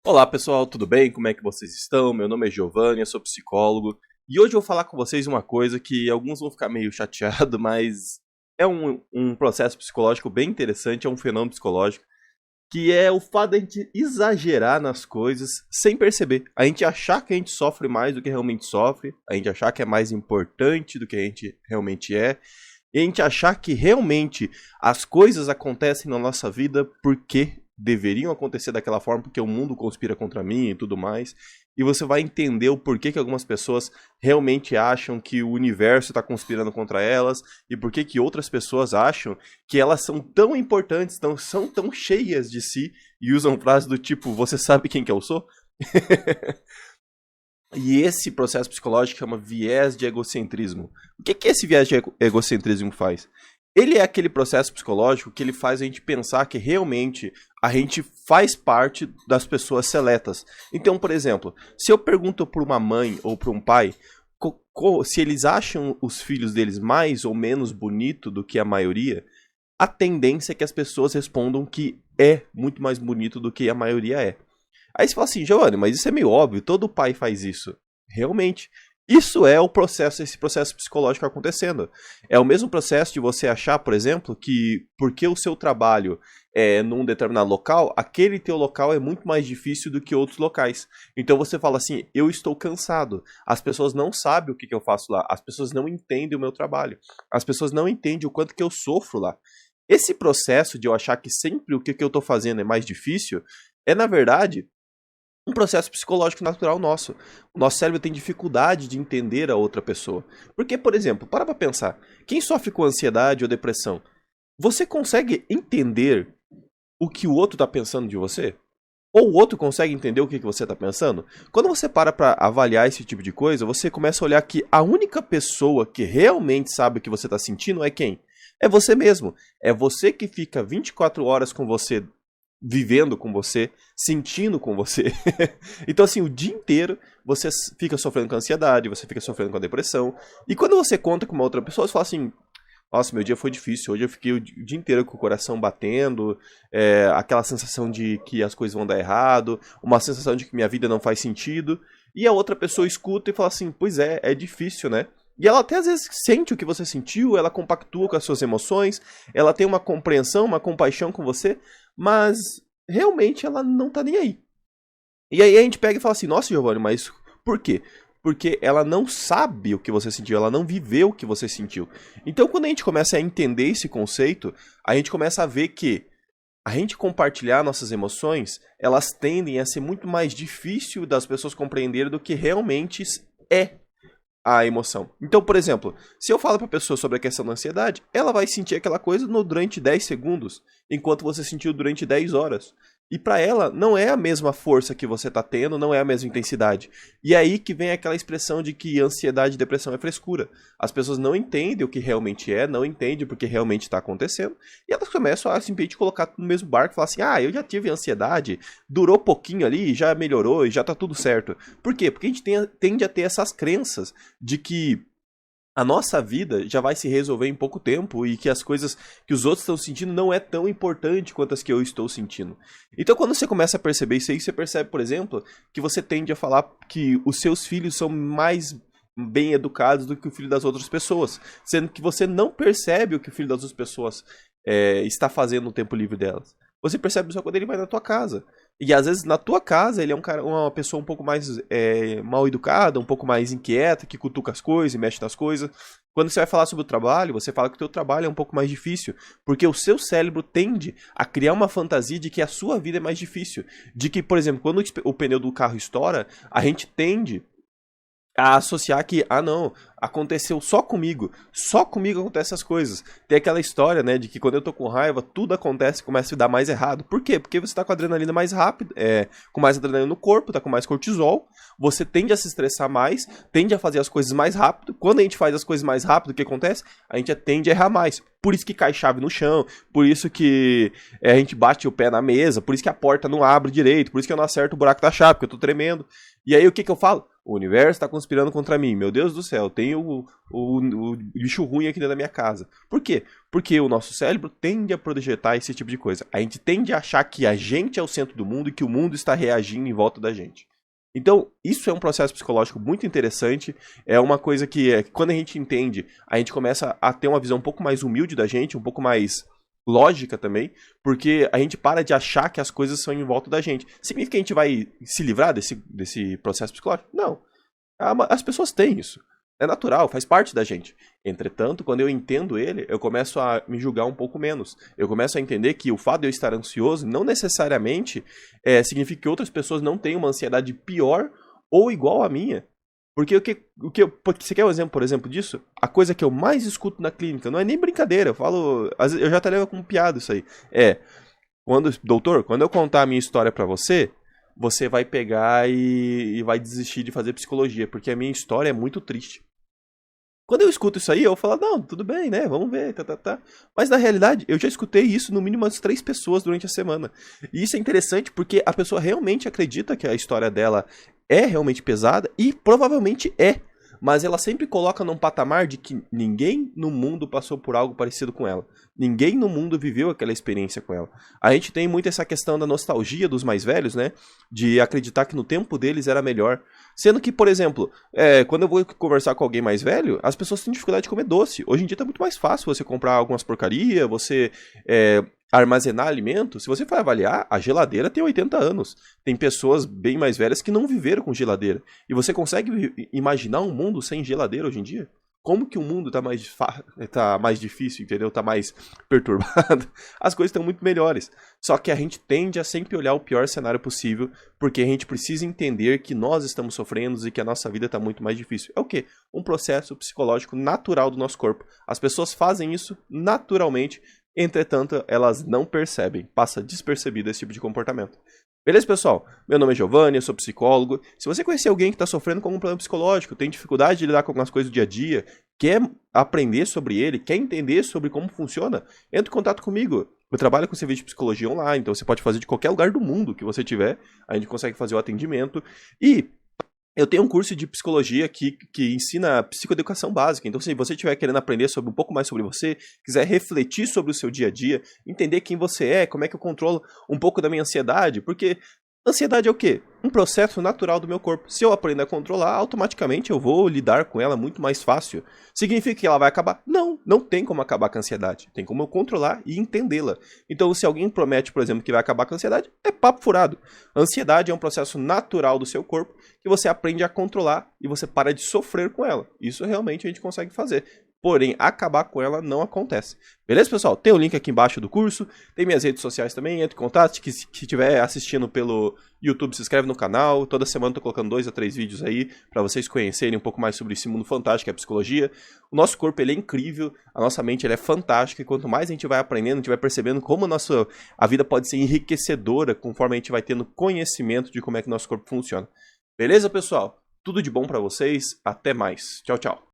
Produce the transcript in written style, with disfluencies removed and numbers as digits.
Olá pessoal, tudo bem? Como é que vocês estão? Meu nome é Giovanni, eu sou psicólogo e hoje eu vou falar com vocês uma coisa que alguns vão ficar meio chateados, mas é um processo psicológico bem interessante, é um fenômeno psicológico, que é o fato de a gente exagerar nas coisas sem perceber. A gente achar que a gente sofre mais do que realmente sofre, a gente achar que é mais importante do que a gente realmente é, e a gente achar que realmente as coisas acontecem na nossa vida porque deveriam acontecer daquela forma, porque o mundo conspira contra mim e tudo mais. E você vai entender o porquê que algumas pessoas realmente acham que o universo está conspirando contra elas e porquê que outras pessoas acham que elas são tão importantes, são tão cheias de si e usam frases do tipo, você sabe quem que eu sou? E esse processo psicológico chama viés de egocentrismo. O que esse viés de egocentrismo faz? Ele é aquele processo psicológico que ele faz a gente pensar que realmente a gente faz parte das pessoas seletas. Então, por exemplo, se eu pergunto para uma mãe ou para um pai se eles acham os filhos deles mais ou menos bonito do que a maioria, a tendência é que as pessoas respondam que é muito mais bonito do que a maioria é. Aí você fala assim, Giovanni, mas isso é meio óbvio, todo pai faz isso. Realmente. Isso é o processo, esse processo psicológico acontecendo. É o mesmo processo de você achar, por exemplo, que porque o seu trabalho é num determinado local, aquele teu local é muito mais difícil do que outros locais. Então você fala assim, eu estou cansado. As pessoas não sabem o que eu faço lá. As pessoas não entendem o meu trabalho. As pessoas não entendem o quanto que eu sofro lá. Esse processo de eu achar que sempre o que eu estou fazendo é mais difícil, é na verdade um processo psicológico natural nosso. O nosso cérebro tem dificuldade de entender a outra pessoa. Porque, por exemplo, para pra pensar. Quem sofre com ansiedade ou depressão, você consegue entender o que o outro está pensando de você? Ou o outro consegue entender o que você está pensando? Quando você para avaliar esse tipo de coisa, você começa a olhar que a única pessoa que realmente sabe o que você está sentindo é quem? É você mesmo. É você que fica 24 horas com você, vivendo com você, sentindo com você. Então, assim, o dia inteiro você fica sofrendo com ansiedade, você fica sofrendo com a depressão. E quando você conta com uma outra pessoa, você fala assim, nossa, meu dia foi difícil, hoje eu fiquei o dia inteiro com o coração batendo, aquela sensação de que as coisas vão dar errado, uma sensação de que minha vida não faz sentido. E a outra pessoa escuta e fala assim, pois é difícil, né? E ela até às vezes sente o que você sentiu, ela compactua com as suas emoções, ela tem uma compreensão, uma compaixão com você, mas realmente ela não tá nem aí. E aí a gente pega e fala assim, nossa, Giovanni, mas por quê? Porque ela não sabe o que você sentiu, ela não viveu o que você sentiu. Então quando a gente começa a entender esse conceito, a gente começa a ver que a gente compartilhar nossas emoções, elas tendem a ser muito mais difícil das pessoas compreenderem do que realmente é a emoção. Então, por exemplo, se eu falo para a pessoa sobre a questão da ansiedade, ela vai sentir aquela coisa durante 10 segundos, enquanto você sentiu durante 10 horas. E para ela, não é a mesma força que você tá tendo, não é a mesma intensidade. E é aí que vem aquela expressão de que ansiedade e depressão é frescura. As pessoas não entendem o que realmente é, não entendem o que realmente está acontecendo, e elas começam a simplesmente colocar no mesmo barco e falar assim, eu já tive ansiedade, durou pouquinho ali, já melhorou e já tá tudo certo. Por quê? Porque a gente tende a ter essas crenças de que a nossa vida já vai se resolver em pouco tempo e que as coisas que os outros estão sentindo não é tão importante quanto as que eu estou sentindo. Então quando você começa a perceber isso aí, você percebe, por exemplo, que você tende a falar que os seus filhos são mais bem educados do que o filho das outras pessoas, sendo que você não percebe o que o filho das outras pessoas está fazendo no tempo livre delas. Você percebe só quando ele vai na tua casa. E às vezes na tua casa ele é uma pessoa um pouco mais mal educada, um pouco mais inquieta, que cutuca as coisas e mexe nas coisas. Quando você vai falar sobre o trabalho, você fala que o teu trabalho é um pouco mais difícil, porque o seu cérebro tende a criar uma fantasia de que a sua vida é mais difícil. De que, por exemplo, quando o pneu do carro estoura, a gente tende a associar que, não, aconteceu só comigo acontecem essas coisas. Tem aquela história, né, de que quando eu tô com raiva, tudo acontece e começa a dar mais errado. Por quê? Porque você tá com a adrenalina mais rápido, com mais adrenalina no corpo, tá com mais cortisol, você tende a se estressar mais, tende a fazer as coisas mais rápido. Quando a gente faz as coisas mais rápido, o que acontece? A gente tende a errar mais. Por isso que cai chave no chão, por isso que a gente bate o pé na mesa, por isso que a porta não abre direito, por isso que eu não acerto o buraco da chave, porque eu tô tremendo. E aí o que eu falo? O universo está conspirando contra mim. Meu Deus do céu, tem o bicho ruim aqui dentro da minha casa. Por quê? Porque o nosso cérebro tende a projetar esse tipo de coisa. A gente tende a achar que a gente é o centro do mundo e que o mundo está reagindo em volta da gente. Então, isso é um processo psicológico muito interessante. É uma coisa que, quando a gente entende, a gente começa a ter uma visão um pouco mais humilde da gente, um pouco mais lógica também, porque a gente para de achar que as coisas são em volta da gente. Significa que a gente vai se livrar desse processo psicológico? Não. As pessoas têm isso. É natural, faz parte da gente. Entretanto, quando eu entendo ele, eu começo a me julgar um pouco menos. Eu começo a entender que o fato de eu estar ansioso não necessariamente significa que outras pessoas não tenham uma ansiedade pior ou igual à minha. Porque você quer um exemplo, por exemplo, disso? A coisa que eu mais escuto na clínica, não é nem brincadeira, eu já até levo como piada isso aí. Doutor, quando eu contar a minha história pra você, você vai pegar e vai desistir de fazer psicologia, porque a minha história é muito triste. Quando eu escuto isso aí, eu falo, não, tudo bem, né, vamos ver, tá. Mas na realidade, eu já escutei isso no mínimo umas 3 pessoas durante a semana. E isso é interessante porque a pessoa realmente acredita que a história dela é realmente pesada, e provavelmente é. Mas ela sempre coloca num patamar de que ninguém no mundo passou por algo parecido com ela. Ninguém no mundo viveu aquela experiência com ela. A gente tem muito essa questão da nostalgia dos mais velhos, né? De acreditar que no tempo deles era melhor. Sendo que, por exemplo, quando eu vou conversar com alguém mais velho, as pessoas têm dificuldade de comer doce. Hoje em dia tá muito mais fácil você comprar algumas porcarias, você armazenar alimentos. Se você for avaliar, a geladeira tem 80 anos. Tem pessoas bem mais velhas que não viveram com geladeira. E você consegue imaginar um mundo sem geladeira hoje em dia? Como que o mundo tá mais difícil, entendeu? Tá mais perturbado. As coisas estão muito melhores. Só que a gente tende a sempre olhar o pior cenário possível, porque a gente precisa entender que nós estamos sofrendo e que a nossa vida tá muito mais difícil. É o quê? Um processo psicológico natural do nosso corpo. As pessoas fazem isso naturalmente, entretanto, elas não percebem. Passa despercebido esse tipo de comportamento. Beleza, pessoal? Meu nome é Giovanni, eu sou psicólogo. Se você conhecer alguém que está sofrendo com algum problema psicológico, tem dificuldade de lidar com algumas coisas do dia a dia, quer aprender sobre ele, quer entender sobre como funciona, entre em contato comigo. Eu trabalho com serviço de psicologia online, então você pode fazer de qualquer lugar do mundo que você tiver. A gente consegue fazer o atendimento. E eu tenho um curso de psicologia que ensina psicoeducação básica. Então, se você estiver querendo aprender sobre um pouco mais sobre você, quiser refletir sobre o seu dia a dia, entender quem você é, como é que eu controlo um pouco da minha ansiedade, porque ansiedade é o quê? Um processo natural do meu corpo. Se eu aprender a controlar, automaticamente eu vou lidar com ela muito mais fácil. Significa que ela vai acabar? Não, não tem como acabar com a ansiedade. Tem como eu controlar e entendê-la. Então, se alguém promete, por exemplo, que vai acabar com a ansiedade, é papo furado. A ansiedade é um processo natural do seu corpo que você aprende a controlar e você para de sofrer com ela. Isso realmente a gente consegue fazer. Porém, acabar com ela não acontece. Beleza, pessoal? Tem o link aqui embaixo do curso. Tem minhas redes sociais também. Entre em contato. Que estiver assistindo pelo YouTube, se inscreve no canal. Toda semana eu tô colocando 2 a 3 vídeos aí para vocês conhecerem um pouco mais sobre esse mundo fantástico que é a psicologia. O nosso corpo ele é incrível. A nossa mente ele é fantástica. E quanto mais a gente vai aprendendo, a gente vai percebendo como a vida pode ser enriquecedora conforme a gente vai tendo conhecimento de como é que o nosso corpo funciona. Beleza, pessoal? Tudo de bom para vocês. Até mais. Tchau, tchau.